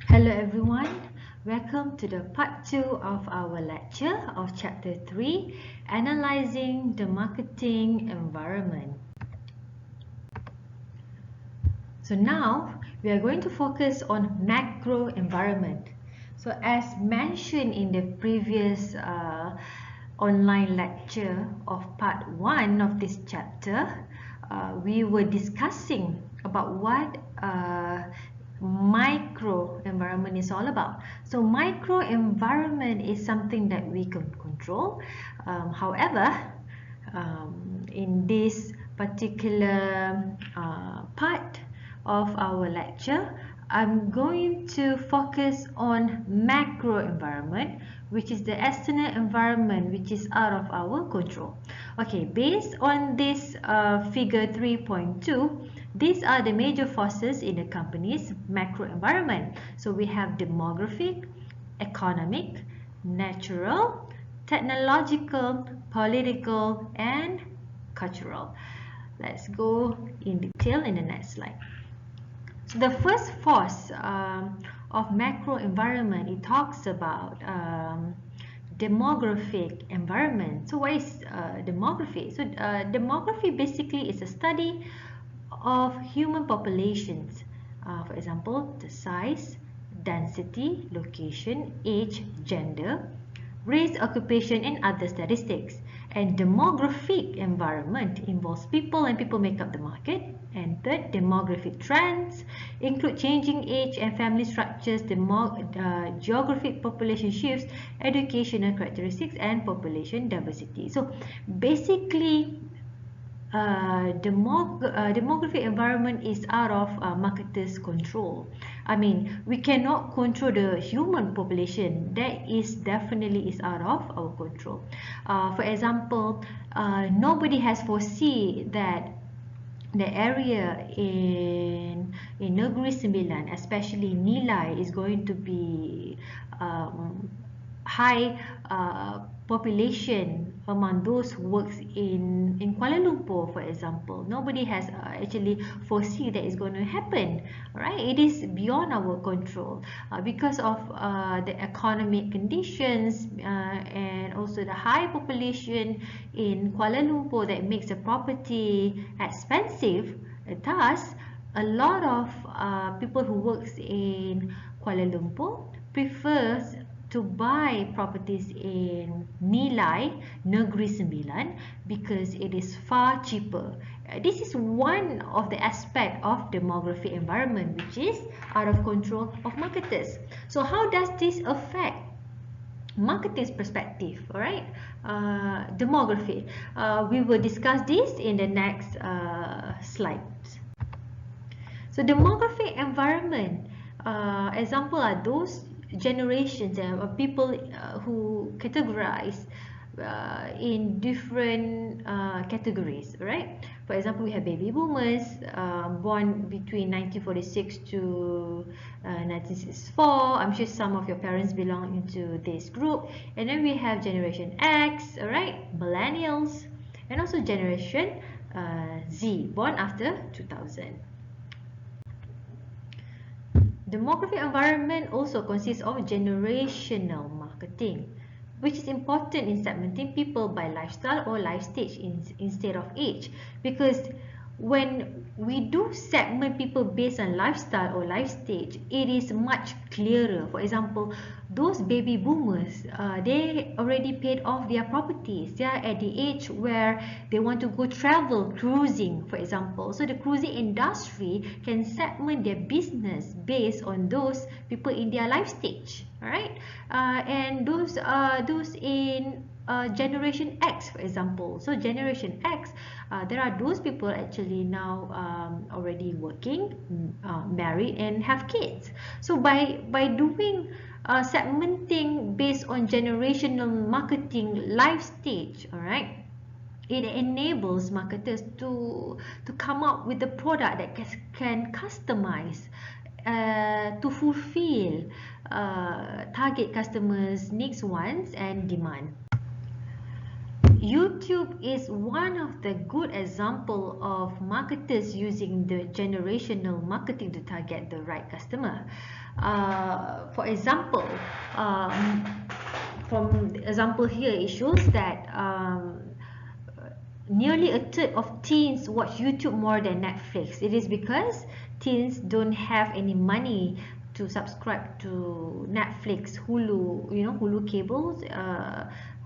Hello everyone, welcome to the part 2 of our lecture of chapter 3, Analyzing the Marketing Environment. So now we are going to focus on macro environment. So as mentioned in the previous online lecture of part 1 of this chapter, we were discussing about what micro environment is all about. So micro environment is something that we can control. However, in this particular part of our lecture, I'm going to focus on macro environment, which is the external environment which is out of our control. Okay, based on this figure 3.2, these are the major forces in the company's macro environment. So we have demographic, economic, natural, technological, political, and cultural. Let's go in detail in the next slide. So the first force of macro environment, it talks about demographic environment. So what is demography? So demography basically is a study of human populations. For example, the size, density, location, age, gender, race, occupation, and other statistics. And demographic environment involves people, and people make up the market. And third, demographic trends include changing age and family structures, geographic population shifts, educational characteristics, and population diversity. So basically, demographic environment is out of marketers' control. I mean, we cannot control the human population. That is definitely is out of our control. For example, nobody has foreseen that the area in Negeri Sembilan, especially Nilai, is going to be high population among those who works in Kuala Lumpur, for example. Nobody has actually foreseen that is going to happen, right? It is beyond our control because of the economic conditions and also the high population in Kuala Lumpur that makes the property expensive. Thus, a lot of people who works in Kuala Lumpur prefers to buy properties in Nilai, Negeri Sembilan, because it is far cheaper. This is one of the aspect of demographic environment which is out of control of marketers. So how does this affect marketing's perspective? All right, demography. We will discuss this in the next slides. So demographic environment, example are those generations of people who categorize in different categories, right? For example, we have baby boomers born between 1946 to 1964. I'm sure some of your parents belong into this group. And then we have Generation X, all right, millennials, and also Generation Z, born after 2000. Demographic environment also consists of generational marketing, which is important in segmenting people by lifestyle or life stage instead of age. Because when we do segment people based on lifestyle or life stage, it is much clearer. For example, those baby boomers, they already paid off their properties. They are at the age where they want to go travel, cruising, for example. So the cruising industry can segment their business based on those people in their life stage. All right, and those in Generation X, for example. So Generation X, there are those people actually now already working, married, and have kids. So by doing segmenting based on generational marketing life stage, all right, it enables marketers to come up with a product that can customize to fulfill target customers' needs, wants, and demand. You YouTube is one of the good example of marketers using the generational marketing to target the right customer. For example, from the example here, it shows that nearly a third of teens watch YouTube more than Netflix. It is because teens don't have any money to subscribe to Netflix, Hulu, Hulu cables,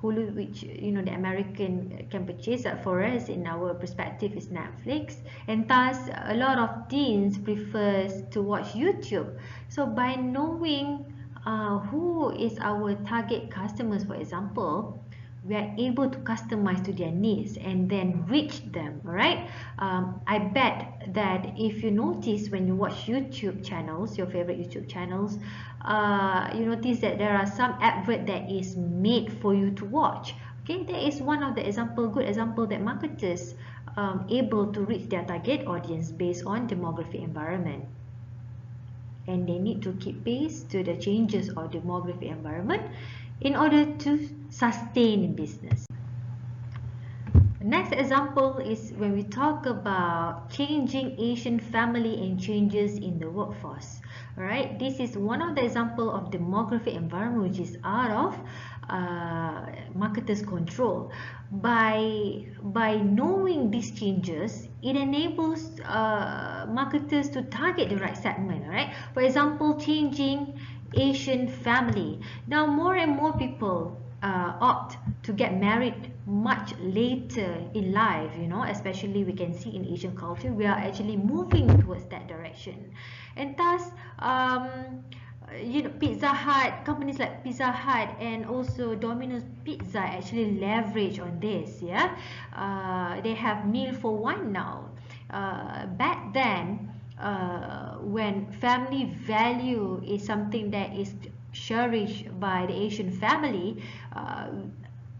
Hulu, which the American can purchase. For us, in our perspective, is Netflix, and thus a lot of teens prefers to watch YouTube. So by knowing who is our target customers, for example, we are able to customize to their needs and then reach them. Right? I bet that if you notice when you watch YouTube channels, your favorite YouTube channels, you notice that there are some advert that is made for you to watch. Okay, that is one of the good example that marketers able to reach their target audience based on demographic environment, and they need to keep pace to the changes of demographic environment in order to sustain in business. Next example is when we talk about changing Asian family and changes in the workforce. Alright, this is one of the example of demographic environment which is out of marketers' control. By knowing these changes, it enables marketers to target the right segment. Alright, for example, changing Asian family. Now more and more people opt to get married much later in life, especially we can see in Asian culture, we are actually moving towards that direction. And thus, Pizza Hut, companies like Pizza Hut and also Domino's Pizza actually leverage on this. They have meal for one now. Back then, when family value is something that is cherished by the Asian family,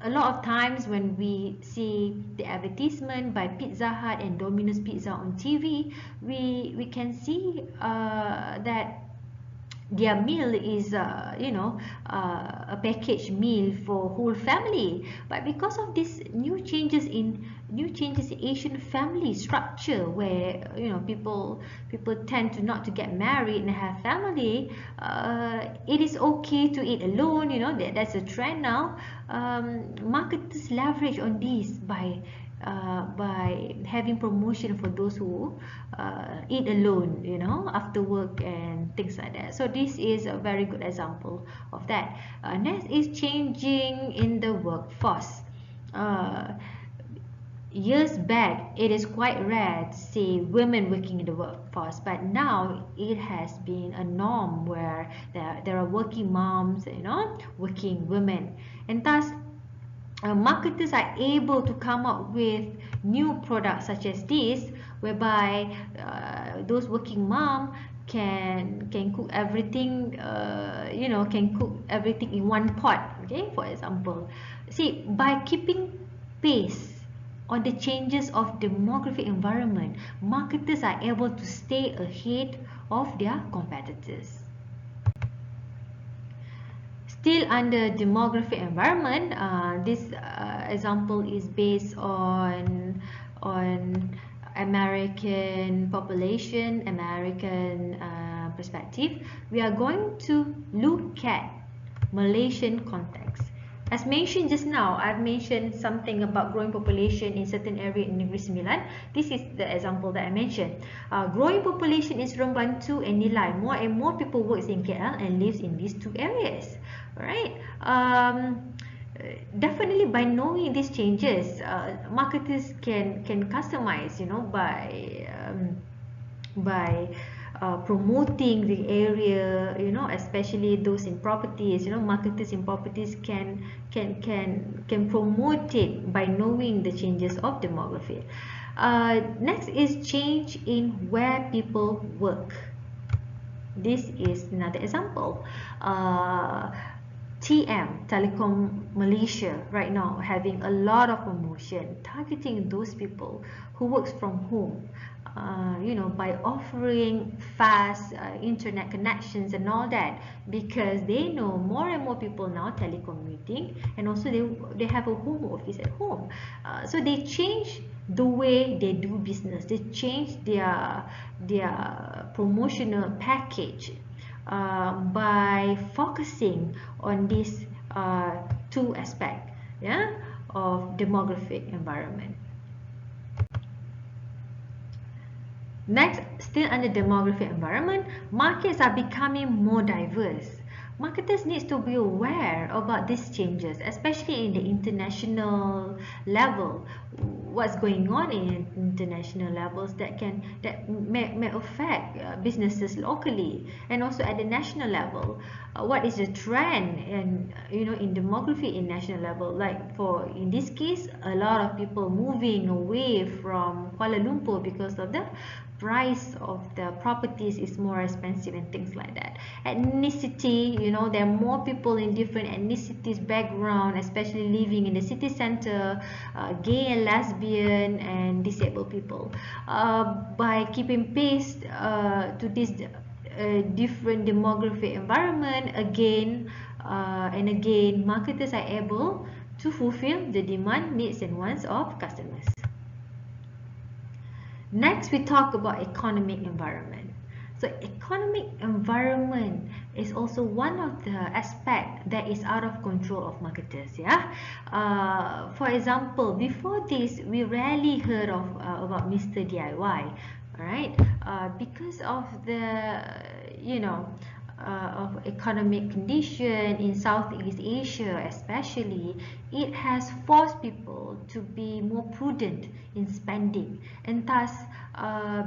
a lot of times when we see the advertisement by Pizza Hut and Domino's Pizza on TV, we can see that their meal is a packaged meal for whole family. But because of these new changes in Asian family structure, where people tend to not to get married and have family, it is okay to eat alone. That's a trend now. Marketers leverage on this by having promotion for those who eat alone, after work and things like that. So this is a very good example of that. Next is changing in the workforce. Years back, it is quite rare to see women working in the workforce, but now it has been a norm where there are working moms, working women, and thus marketers are able to come up with new products such as this, whereby those working mom can cook everything, can cook everything in one pot. Okay, for example, see, by keeping pace on the changes of demographic environment, marketers are able to stay ahead of their competitors. Still under demographic environment, this example is based on American population, American perspective. We are going to look at Malaysian context. As mentioned just now, I've mentioned something about growing population in certain area in Negeri Sembilan. This is the example that I mentioned. Growing population in Serong Bantu and Nilai. More and more people works in KL and lives in these two areas. Alright. Definitely by knowing these changes, marketers can customize, by promoting the area, especially those in properties. Marketers in properties can promote it by knowing the changes of demography. Next is change in where people work. This is another example. TM, Telecom Malaysia, right now having a lot of promotion targeting those people who works from home. by offering fast internet connections and all that, because they know more and more people now telecommuting, and also they have a home office at home. So they change the way they do business. They change their promotional package by focusing on these two aspects, yeah, of demographic environment. Next, still under demographic environment, markets are becoming more diverse. Marketers need to be aware about these changes, especially in the international level. What's going on in international levels that may affect businesses locally, and also at the national level. What is the trend in demography in national level? Like in this case, a lot of people moving away from Kuala Lumpur because of the price of the properties is more expensive and things like that. Ethnicity, there are more people in different ethnicities background, especially living in the city center, gay and lesbian and disabled people. By keeping pace to this different demographic environment, again and again, marketers are able to fulfill the demand, needs and wants of customers. Next, we talk about economic environment. So economic environment is also one of the aspects that is out of control of marketers. Yeah. For example, before this, we rarely heard of about Mr. DIY. All right, because of the of economic condition in Southeast Asia especially, it has forced people to be more prudent in spending, and thus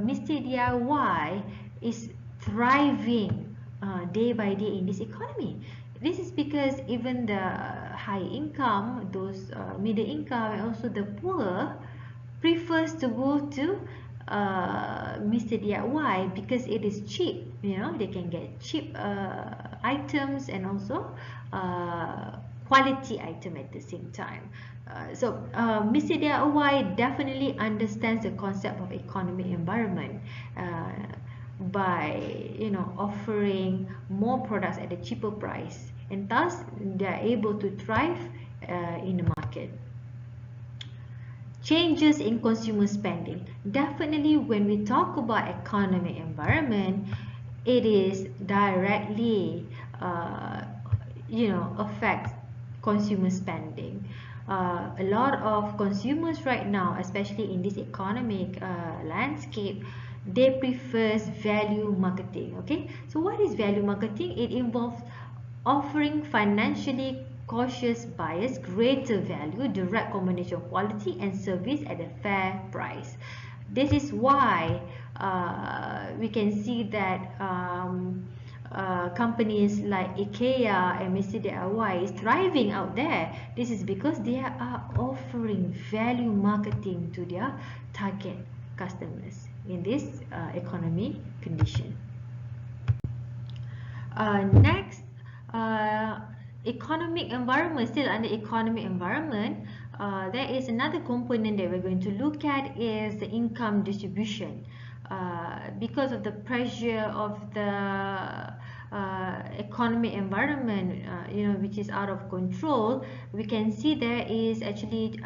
Mr. DIY is thriving day by day in this economy. This is because even the high income, those middle income and also the poor prefers to go to Mr. DIY because it is cheap. They can get cheap items and also quality item at the same time. So Mr. DIY definitely understands the concept of economic environment by offering more products at a cheaper price, and thus they are able to thrive in the market. Changes in consumer spending. Definitely when we talk about economic environment, it is directly affects consumer spending. A lot of consumers right now, especially in this economic landscape, they prefer value marketing. Okay, so what is value marketing? It involves offering financially cautious buyers greater value, direct combination of quality and service at a fair price. This is why we can see that companies like IKEA and Mr. DIY is thriving out there. This is because they are offering value marketing to their target customers in this economy condition. Next, economic environment. Still under economic environment, there is another component that we're going to look at is the income distribution. Because of the pressure of the economic environment, which is out of control, we can see there is actually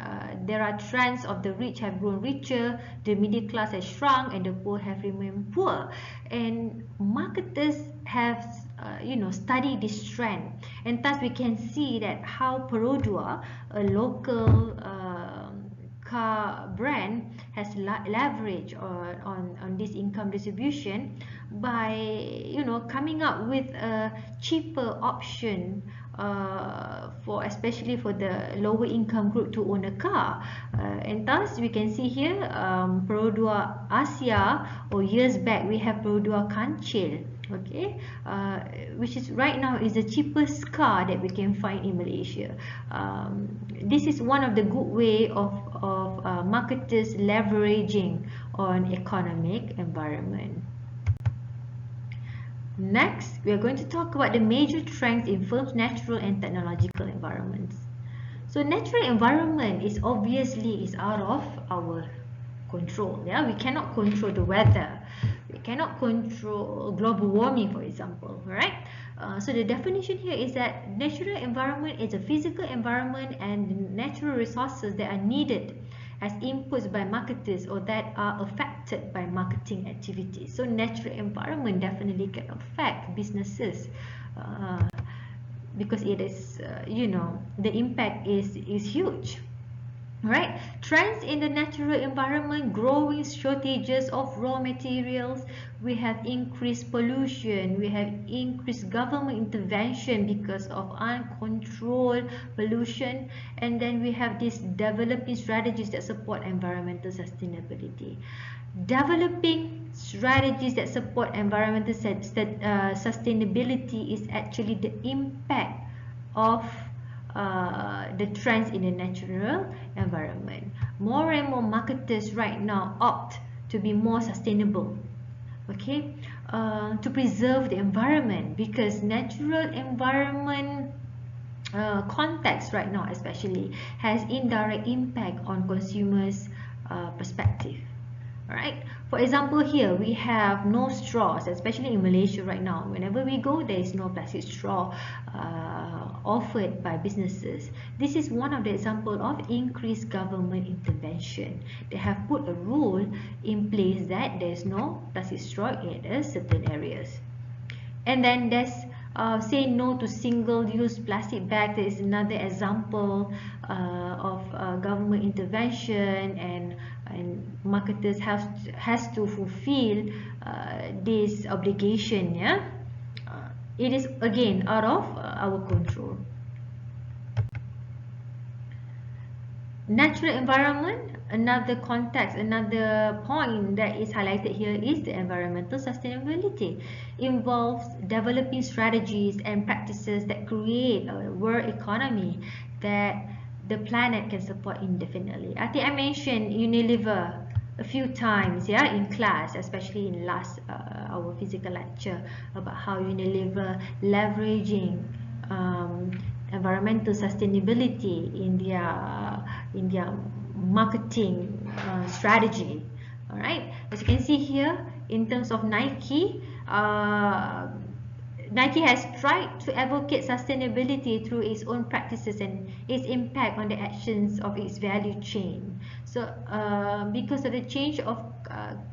there are trends of the rich have grown richer, the middle class has shrunk, and the poor have remained poor. And marketers have studied this trend, and thus we can see that how Perodua, a local car brand, has leverage on this income distribution by coming up with a cheaper option especially for the lower income group to own a car, and thus we can see here Perodua Asia, or years back we have Perodua Kancil. Okay, which is right now is the cheapest car that we can find in Malaysia. This is one of the good way of marketers leveraging on economic environment. Next, we are going to talk about the major trends in firms' natural and technological environments. So natural environment is obviously out of our control. Yeah, we cannot control the weather, we cannot control global warming, for example. Right. So the definition here is that natural environment is a physical environment and natural resources that are needed as inputs by marketers or that are affected by marketing activities. So natural environment definitely can affect businesses because it is, the impact is huge. Right, trends in the natural environment, growing shortages of raw materials, we have increased pollution, we have increased government intervention because of uncontrolled pollution, and then we have these developing strategies that support environmental sustainability. Developing strategies that support environmental sustainability is actually the impact of the trends in the natural environment. More and more marketers right now opt to be more sustainable, okay, to preserve the environment, because natural environment context right now especially has indirect impact on consumers' perspective. Alright, for example, here we have no straws, especially in Malaysia right now. Whenever we go, there is no plastic straw offered by businesses. This is one of the examples of increased government intervention. They have put a rule in place that there is no plastic straw in certain areas. And then there's say no to single-use plastic bag. There is another example of government intervention, and marketers has to fulfill this obligation. Yeah, it is again out of our control. Natural environment, another context, another point that is highlighted here is the environmental sustainability. Involves developing strategies and practices that create a world economy that the planet can support indefinitely. I think I mentioned Unilever a few times, yeah, in class, especially in last our physical lecture, about how Unilever leveraging environmental sustainability in their marketing strategy. All right, as you can see here, in terms of Nike, Nike has tried to advocate sustainability through its own practices and its impact on the actions of its value chain. So because of the change of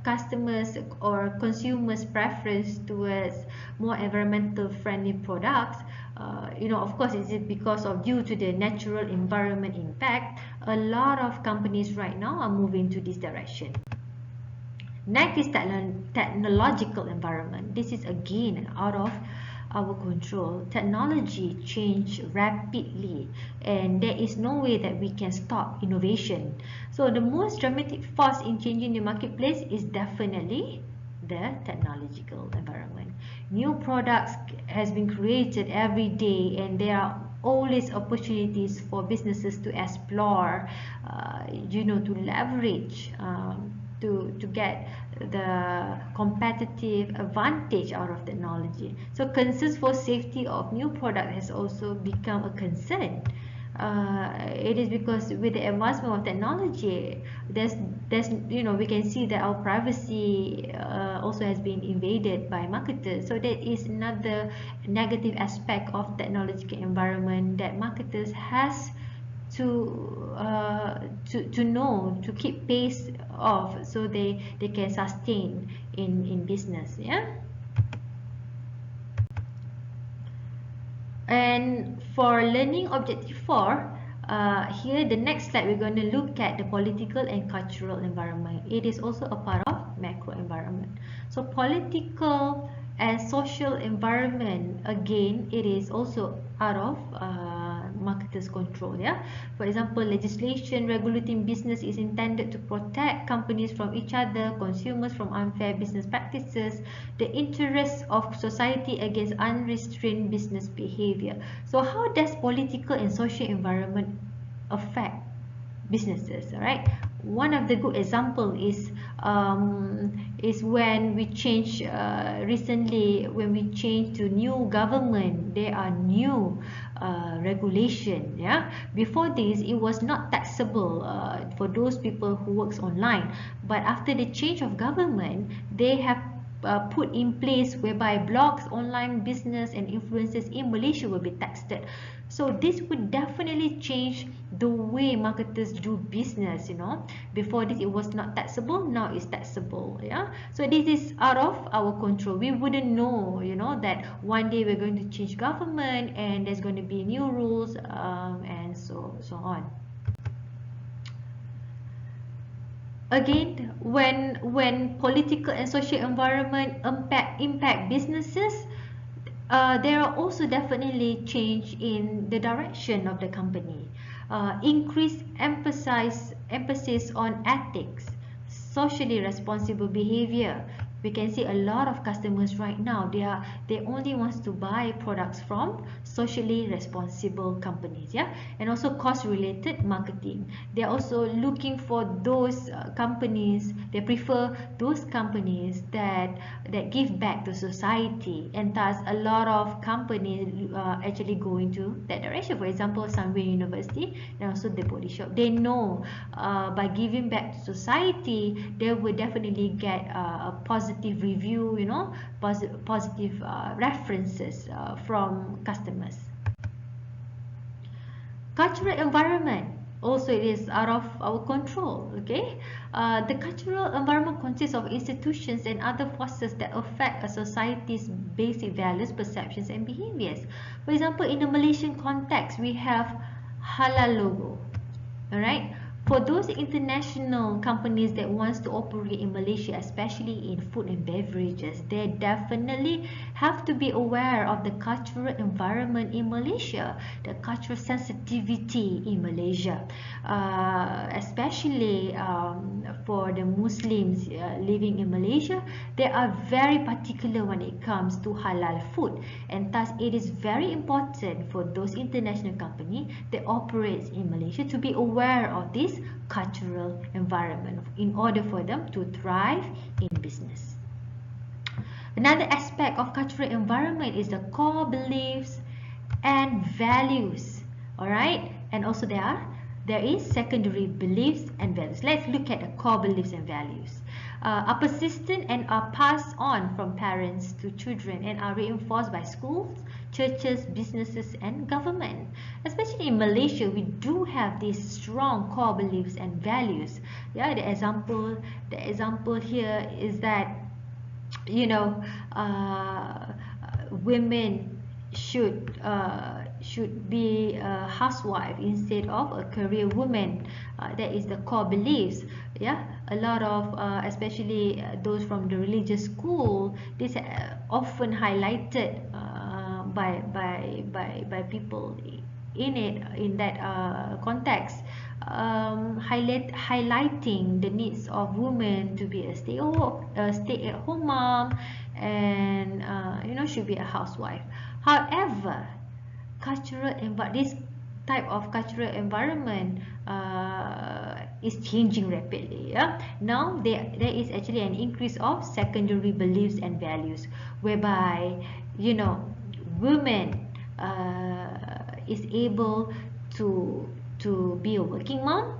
customers or consumers' preference towards more environmental friendly products, of course, is it because of due to the natural environment impact, a lot of companies right now are moving to this direction. Next is technological environment. This is again out of our control. Technology change rapidly, and there is no way that we can stop innovation. So the most dramatic force in changing the marketplace is definitely the technological environment. New products has been created every day, and there are always opportunities for businesses to explore, to leverage, to get the competitive advantage out of technology. So concerns for safety of new product has also become a concern. It is because with the advancement of technology, there's we can see that our privacy also has been invaded by marketers. So that is another negative aspect of technological environment that marketers has to know, to keep pace of, so they can sustain in business. Yeah. And for learning objective 4, here the next slide, we're going to look at the political and cultural environment. It is also a part of macro environment. So political and social environment, again, it is also out of marketers' control. Yeah. For example, legislation regulating business is intended to protect companies from each other, consumers from unfair business practices, the interests of society against unrestrained business behavior. So how does political and social environment affect businesses? All right. one of the good example is when we change recently, when we change to new government, there are new regulation. Yeah, before this it was not taxable for those people who works online, but after the change of government, they have put in place whereby blogs, online business and influencers in Malaysia will be taxed. So this would definitely change the way marketers do business. Before this it was not taxable, now it's taxable. Yeah, so this is out of our control. We wouldn't know, that one day we're going to change government and there's going to be new rules, and so on. Again, when political and social environment impact businesses, there are also definitely change in the direction of the company. Increased emphasis on ethics, socially responsible behavior. We can see a lot of customers right now, they only want to buy products from socially responsible companies. Yeah, and also cost related marketing. They're also looking for those companies, they prefer those companies that give back to society, and thus a lot of companies actually go into that direction. For example, Sunway University and also the Body Shop, they know by giving back to society they will definitely get a positive review, positive references from customers. Cultural environment, also it is out of our control. Okay, the cultural environment consists of institutions and other forces that affect a society's basic values, perceptions and behaviors. For example, in the Malaysian context, we have halal logo. All right, for those international companies that wants to operate in Malaysia, especially in food and beverages, they definitely have to be aware of the cultural environment in Malaysia, the cultural sensitivity in Malaysia, especially for the Muslims living in Malaysia. They are very particular when it comes to halal food, and thus it is very important for those international companies that operates in Malaysia to be aware of this cultural environment in order for them to thrive in business. Another aspect of cultural environment is the core beliefs and values. All right, and also there is secondary beliefs and values. Let's look at the core beliefs and values. Are persistent and are passed on from parents to children and are reinforced by schools, churches, businesses and government. Especially in Malaysia, we do have these strong core beliefs and values. Yeah, the example here is that women should be a housewife instead of a career woman. That is the core beliefs. Yeah, a lot of especially those from the religious school, this often highlighted by people in that context, highlighting the needs of women to be a stay-at-home mom, and should be a housewife. However, this type of cultural environment is changing rapidly. Yeah? Now there is actually an increase of secondary beliefs and values, whereby women is able to be a working mom,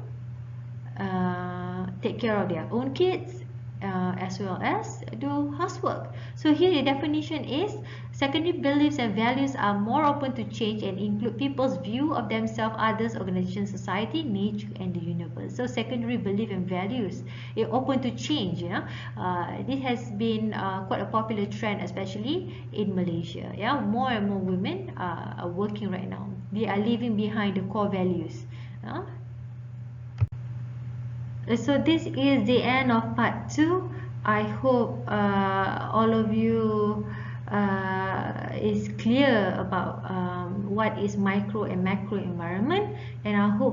take care of their own kids, as well as do housework. So here the definition is secondary beliefs and values are more open to change and include people's view of themselves, others, organizations, society, nature and the universe. So secondary belief and values are open to change. This has been quite a popular trend, especially in Malaysia. Yeah, more and more women are working right now. They are leaving behind the core values. So this is the end of part 2. I hope all of you is clear about what is micro and macro environment, and I hope